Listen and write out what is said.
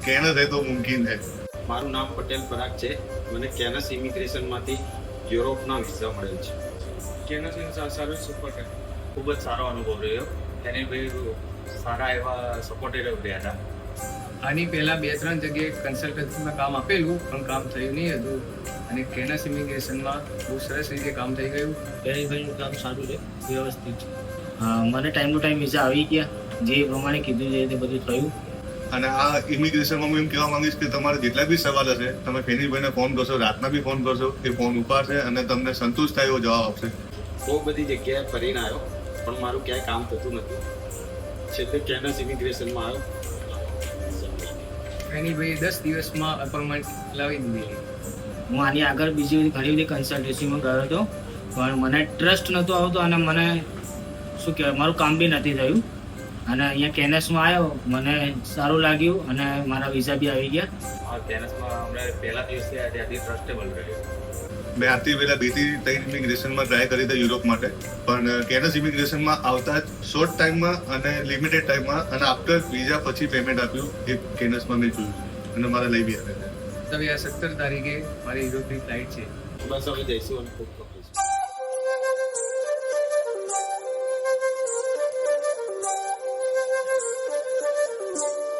કેનસ है तो मुमकिन है। મારું નામ પટેલ પરાગ છે. મને કેનસ ઇમિગ્રેશનમાંથી યુરોપના વિઝા મળેલ છે. કેનસ સર્વિસ સપોર્ટ ખૂબ જ સારો અનુભવ રહ્યો. તેને ભાઈ સારા એવા સપોર્ટેડ રહ્યા હતા. આની પહેલાં 2-3 જગ્યાએ કન્સલ્ટન્સીમાં કામ આપેલું પણ કામ થયું નહીં હતું અને કેનસ ઇમિગ્રેશનમાં બહુ સરસ રીતે કામ થઈ ગયું. ભાઈનું કામ સારું છે, વ્યવસ્થિત છે. મને ટાઈમ ટુ ટાઈમ વિઝા આવી ગયા, જે પ્રમાણે કીધું છે તે બધું થયું. અને આ ઇમિગ્રેશનમાં હું એમ કહેવા માંગીશ કે તમારે જેટલા બી સવાલ હશે તમે ફેનિલભાઈને ફોન કરશો, રાતના બી ફોન કરશો, એ ફોન ઉપાડશે અને તમને સંતુષ્ટ થાય એવો જવાબ આપશે. બહુ બધી જગ્યાએ ફરીને આવ્યો પણ મારું ક્યાંય કામ થતું નથી. છેલ્લે કેનસ ઇમિગ્રેશનમાં આવ્યો. એની ભાઈ 10 દિવસમાં અપોઇન્ટમેન્ટ લાવી દીધી. હું આની આગળ બીજી ઘણી બધી કન્સલ્ટન્સીમાં ગયો હતો પણ મને ટ્રસ્ટ નહોતો આવતો અને મને શું કહેવાય મારું કામ બી નથી થયું. અને અહીંયા કેનસમાં આવ્યો, મને સારું લાગ્યું અને મારા વિઝા બી આવી ગયા. કેનસમાં અમને પહેલા દિવસથી ત્યાંથી ટ્રસ્ટેબલ રહ્યું. મેં આથી પહેલા 2-3 ઇમિગ્રેશનમાં ટ્રાય કરી હતી યુરોપ માટે, પણ કેનસ ઇમિગ્રેશનમાં આવતા જ શોર્ટ ટાઈમમાં અને લિમિટેડ ટાઈમમાં અને આફ્ટર વિઝા પછી પેમેન્ટ આપ્યું એ કેનસમાં મેં જોયું અને મારે લઈ બી આવે છે. હવે આ 17 તારીખે મારી યુરોપની ફ્લાઇટ છે. બસ હવે જઈશું અને ખૂબ